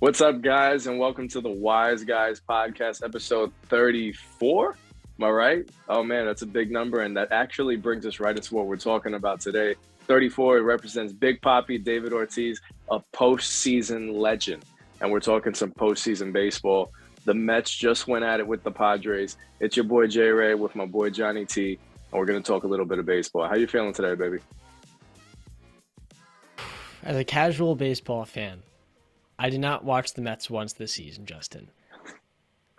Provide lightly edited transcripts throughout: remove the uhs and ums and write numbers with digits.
What's up, guys, and welcome to the Wise Guys podcast, episode 34. Am I right? Oh, man, that's a big number, and that actually brings us right into what we're talking about today. 34, it represents Big Papi, David Ortiz, a postseason legend, and we're talking some postseason baseball. The Mets just went at it with the Padres. It's your boy JRey with my boy Johnny T, and we're going to talk a little bit of baseball. How you feeling today, baby? As a casual baseball fan, I did not watch the Mets once this season, Justin.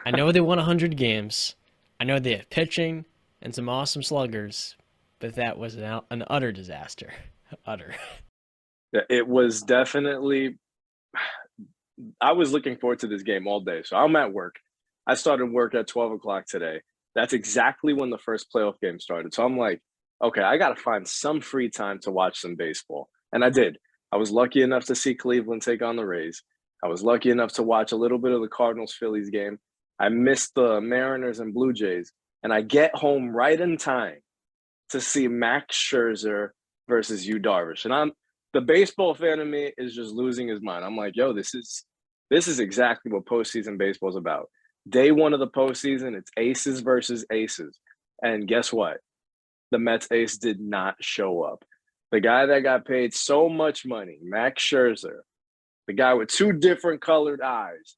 I know they won 100 games. I know they have pitching and some awesome sluggers, but that was an utter disaster. Utter. Yeah, it was definitely I was looking forward to this game all day. So I'm at work. I started work at 12 o'clock today. That's exactly when the first playoff game started. So I'm like, okay, I got to find some free time to watch some baseball. And I did. I was lucky enough to see Cleveland take on the Rays. I was lucky enough to watch a little bit of the Cardinals-Phillies game. I missed the Mariners and Blue Jays. And I get home right in time to see Max Scherzer versus Yu Darvish. And the baseball fan of me is just losing his mind. I'm like, yo, this is exactly what postseason baseball is about. Day one of the postseason, it's aces versus aces. And guess what? The Mets ace did not show up. The guy that got paid so much money, Max Scherzer, the guy with two different colored eyes,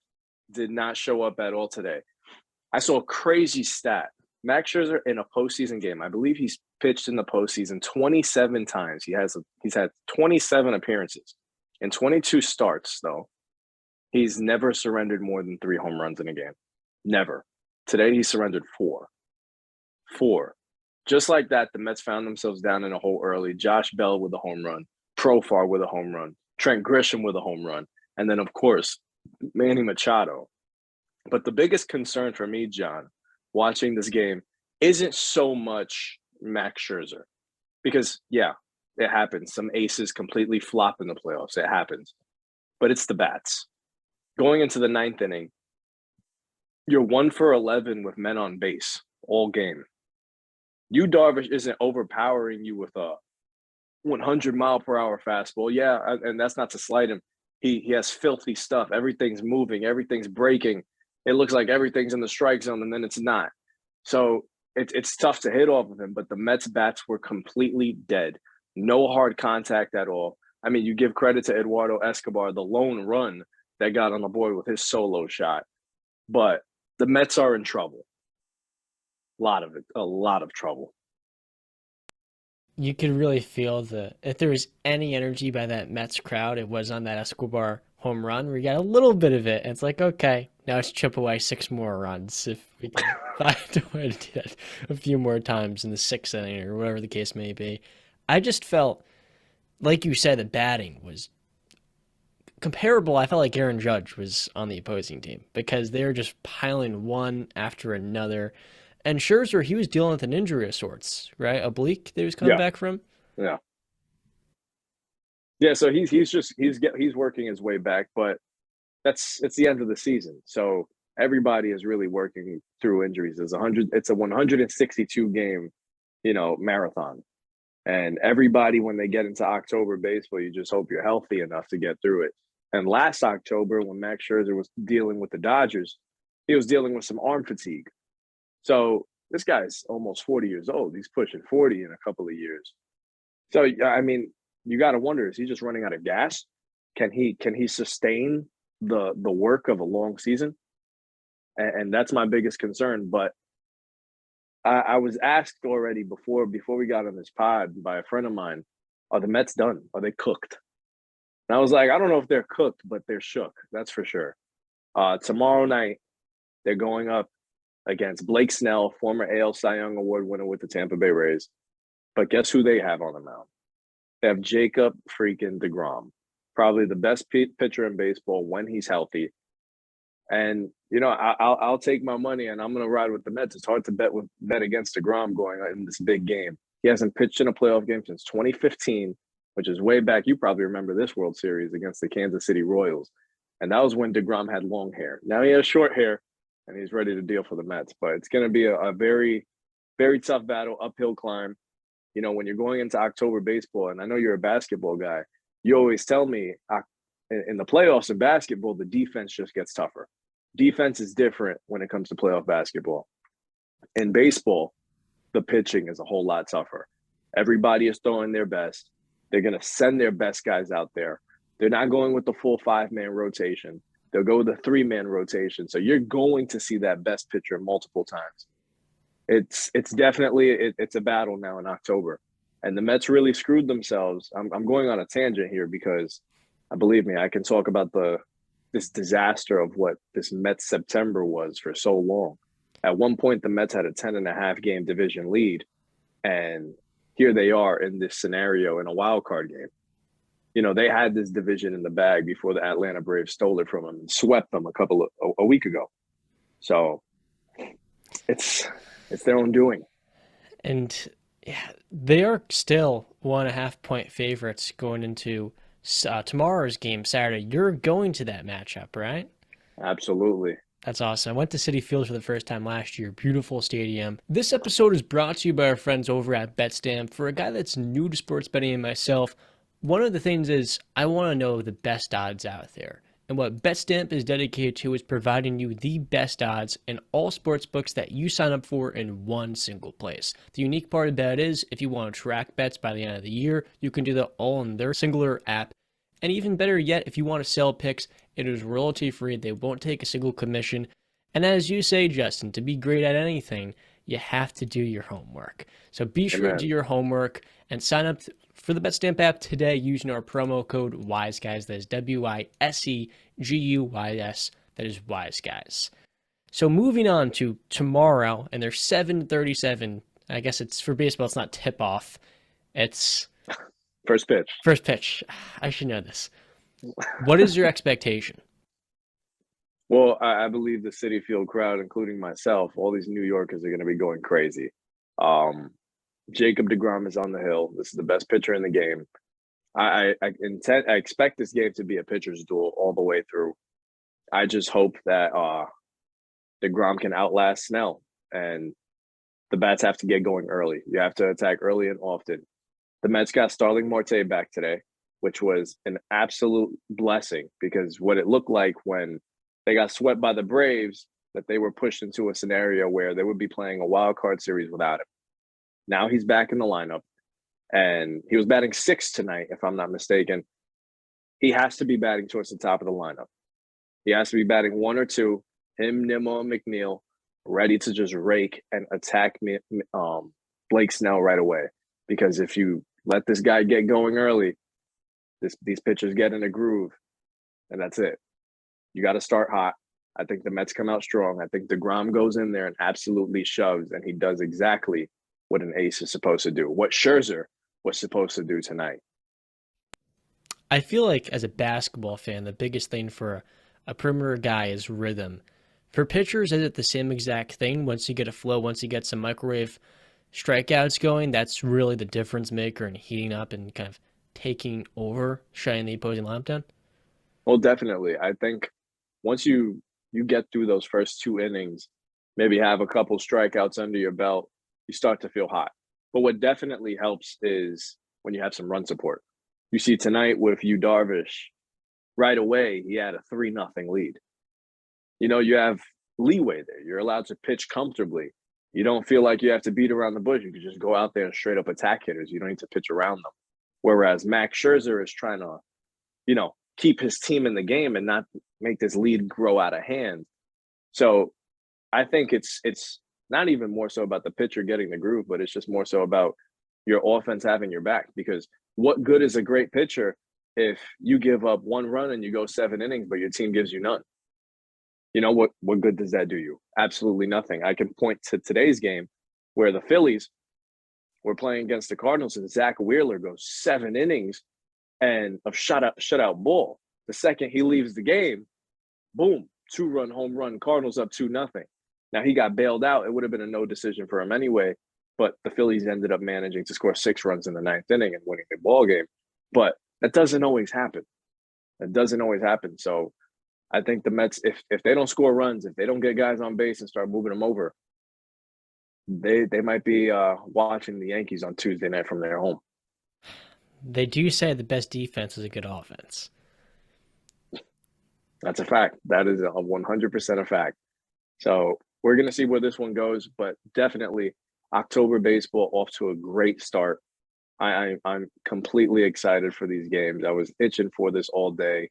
did not show up at all today. I saw a crazy stat. Max Scherzer in a postseason game, I believe he's pitched in the postseason 27 times. He's had 27 appearances. In 22 starts, though, he's never surrendered more than 3 home runs in a game. Never. Today, he surrendered 4. 4. Just like that, the Mets found themselves down in a hole early. Josh Bell with a home run. Profar with a home run. Trent Grisham with a home run. And then, of course, Manny Machado. But the biggest concern for me, John, watching this game isn't so much Max Scherzer. Because, yeah, it happens. Some aces completely flop in the playoffs. It happens. But it's the bats. Going into the 9th inning, you're 1 for 11 with men on base all game. Yu Darvish isn't overpowering you with a 100-mile-per-hour fastball. Yeah, and that's not to slight him. He has filthy stuff. Everything's moving. Everything's breaking. It looks like everything's in the strike zone, and then it's not. So it's tough to hit off of him, but the Mets bats were completely dead. No hard contact at all. I mean, you give credit to Eduardo Escobar, the lone run that got on the board with his solo shot. But the Mets are in trouble. A lot of trouble. You could really feel if there was any energy by that Mets crowd, it was on that Escobar home run where you got a little bit of it. And it's like, okay, now let's chip away 6 more runs if we can find a way to do that a few more times in the 6th inning or whatever the case may be. I just felt, like you said, the batting was comparable. I felt like Aaron Judge was on the opposing team because they were just piling one after another. And Scherzer, he was dealing with an injury of sorts, right? Oblique that he was coming back from. Yeah. Yeah, so he's working his way back, but it's the end of the season. So everybody is really working through injuries. It's a 162 game, marathon. And everybody, when they get into October baseball, you just hope you're healthy enough to get through it. And last October, when Max Scherzer was dealing with the Dodgers, he was dealing with some arm fatigue. So this guy's almost 40 years old. He's pushing 40 in a couple of years. So, I mean, you got to wonder, is he just running out of gas? Can he sustain the work of a long season? And that's my biggest concern. But I was asked already before we got on this pod by a friend of mine, are the Mets done? Are they cooked? And I was like, I don't know if they're cooked, but they're shook. That's for sure. Tomorrow night, they're going up against Blake Snell, former AL Cy Young Award winner with the Tampa Bay Rays. But guess who they have on the mound? They have Jacob freaking DeGrom, probably the best pitcher in baseball when he's healthy. And, I'll take my money and I'm going to ride with the Mets. It's hard to bet against DeGrom going in this big game. He hasn't pitched in a playoff game since 2015, which is way back. You probably remember this World Series against the Kansas City Royals. And that was when DeGrom had long hair. Now he has short hair, and he's ready to deal for the Mets. But it's going to be a very, very tough battle, uphill climb. When you're going into October baseball, and I know you're a basketball guy, you always tell me in the playoffs in basketball, the defense just gets tougher. Defense is different when it comes to playoff basketball. In baseball, the pitching is a whole lot tougher. Everybody is throwing their best. They're going to send their best guys out there. They're not going with the full 5-man rotation. They'll go with a 3-man rotation. So you're going to see that best pitcher multiple times. It's definitely it's a battle now in October. And the Mets really screwed themselves. I'm going on a tangent here because believe me, I can talk about this disaster of what this Mets September was for so long. At one point, the Mets had a 10.5 game division lead, and here they are in this scenario in a wild card game. You know, they had this division in the bag before the Atlanta Braves stole it from them and swept them a week ago. So it's their own doing. And yeah, they are still 1.5 point favorites going into tomorrow's game, Saturday. You're going to that matchup, right? Absolutely. That's awesome. I went to Citi Field for the first time last year. Beautiful stadium. This episode is brought to you by our friends over at BetStamp. For a guy that's new to sports betting and myself, one of the things is I want to know the best odds out there. And what BetStamp is dedicated to is providing you the best odds in all sports books that you sign up for in one single place. The unique part of that is if you want to track bets by the end of the year, you can do that all in their singular app. And even better yet, if you want to sell picks, it is royalty free. They won't take a single commission. And as you say, Justin, to be great at anything, you have to do your homework. So be sure to do your homework and sign up for the BetStamp app today using our promo code WISEGUYS. That is WISEGUYS. That is WISEGUYS. So moving on to tomorrow, and there's 7:37. I guess it's for baseball. It's not tip off. It's first pitch. First pitch. I should know this. What is your expectation? Well, I believe the Citi Field crowd, including myself, all these New Yorkers are going to be going crazy. Jacob deGrom is on the hill. This is the best pitcher in the game. I expect this game to be a pitcher's duel all the way through. I just hope that deGrom can outlast Snell, and the bats have to get going early. You have to attack early and often. The Mets got Starling Marte back today, which was an absolute blessing because what it looked like when they got swept by the Braves, that they were pushed into a scenario where they would be playing a wild card series without him. Now he's back in the lineup, and he was batting 6th tonight, if I'm not mistaken. He has to be batting towards the top of the lineup. He has to be batting 1 or 2, him, Nimmo, and McNeil, ready to just rake and attack Blake Snell right away. Because if you let this guy get going early, these pitchers get in a groove, and that's it. You got to start hot. I think the Mets come out strong. I think deGrom goes in there and absolutely shoves, and he does exactly what an ace is supposed to do, what Scherzer was supposed to do tonight. I feel like as a basketball fan, the biggest thing for a perimeter guy is rhythm. For pitchers, is it the same exact thing? Once you get a flow, once you get some microwave strikeouts going, that's really the difference maker in heating up and kind of taking over, shutting the opposing lineup down? Well, definitely. I think once you get through those first 2 innings, maybe have a couple strikeouts under your belt, you start to feel hot. But what definitely helps is when you have some run support. You see tonight with Yu Darvish, right away, he had a 3-0 lead. You know, you have leeway there. You're allowed to pitch comfortably. You don't feel like you have to beat around the bush. You can just go out there and straight up attack hitters. You don't need to pitch around them. Whereas Max Scherzer is trying to, keep his team in the game and not make this lead grow out of hand. So I think it's not even more so about the pitcher getting the groove, but it's just more so about your offense having your back. Because what good is a great pitcher if you give up 1 run and you go 7 innings, but your team gives you none? You know, what good does that do you? Absolutely nothing. I can point to today's game where the Phillies were playing against the Cardinals and Zach Wheeler goes 7 innings and of shutout ball. The second he leaves the game, boom, 2-run home run, Cardinals up 2-0. Now, he got bailed out. It would have been a no decision for him anyway, but the Phillies ended up managing to score 6 runs in the 9th inning and winning the ball game. But that doesn't always happen. So I think the Mets, if they don't score runs, if they don't get guys on base and start moving them over, they might be watching the Yankees on Tuesday night from their home. They do say the best defense is a good offense. That's a fact. That is a 100% a fact. So we're going to see where this one goes, but definitely October baseball off to a great start. I'm completely excited for these games. I was itching for this all day,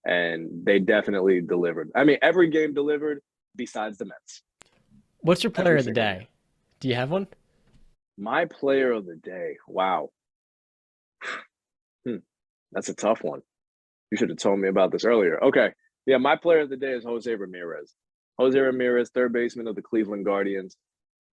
and they definitely delivered. I mean, every game delivered besides the Mets. What's your player Every of the single day? game. Do you have one? My player of the day. Wow. That's a tough one. You should have told me about this earlier. Okay. Yeah, my player of the day is Jose Ramirez. Jose Ramirez, third baseman of the Cleveland Guardians.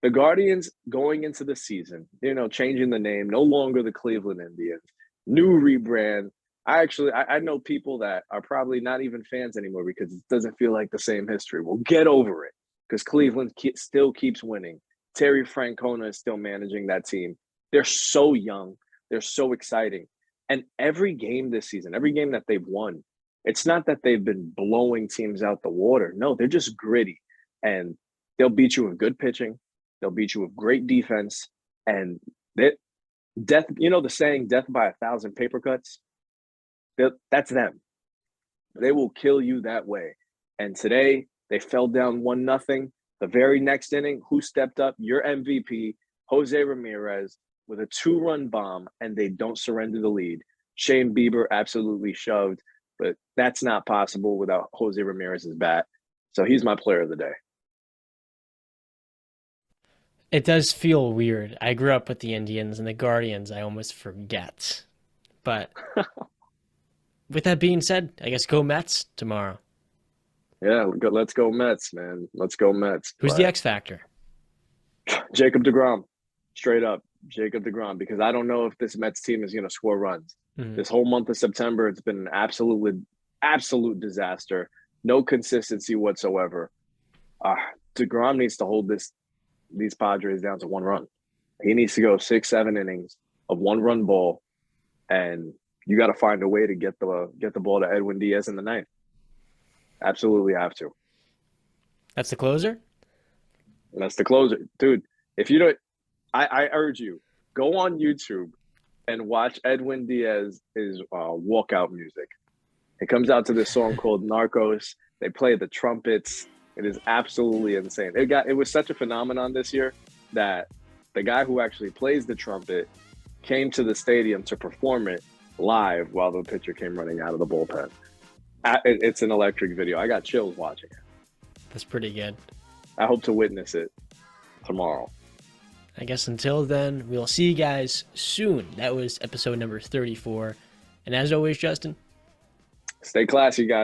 The Guardians going into the season, changing the name, no longer the Cleveland Indians, new rebrand. I know people that are probably not even fans anymore because it doesn't feel like the same history. Well, get over it because Cleveland still keeps winning. Terry Francona is still managing that team. They're so young. They're so exciting. And every game this season, every game that they've won, it's not that they've been blowing teams out the water. No, they're just gritty. And they'll beat you with good pitching. They'll beat you with great defense. And death, the saying, death by 1,000 paper cuts? That's them. They will kill you that way. And today, they fell down 1-0. The very next inning, who stepped up? Your MVP, Jose Ramirez, with a 2-run bomb, and they don't surrender the lead. Shane Bieber absolutely shoved, but that's not possible without Jose Ramirez's bat. So he's my player of the day. It does feel weird. I grew up with the Indians and the Guardians. I almost forget. But with that being said, I guess go Mets tomorrow. Yeah, let's go Mets, man. Let's go Mets. Who's the X factor? Jacob deGrom, straight up. Jacob deGrom, because I don't know if this Mets team is going to score runs. Mm-hmm. This whole month of September, it's been an absolute disaster. No consistency whatsoever. deGrom needs to hold these Padres down to 1 run. He needs to go 6-7 innings of 1-run ball, and you got to find a way to get the ball to Edwin Diaz in the ninth. Absolutely have to. That's the closer? That's the closer. Dude, if you don't, I urge you, go on YouTube and watch Edwin Diaz's walkout music. It comes out to this song called Narcos. They play the trumpets. It is absolutely insane. It was such a phenomenon this year that the guy who actually plays the trumpet came to the stadium to perform it live while the pitcher came running out of the bullpen. It's an electric video. I got chills watching it. That's pretty good. I hope to witness it tomorrow. I guess until then, we'll see you guys soon. That was episode number 34. And as always, Justin, stay classy, guys.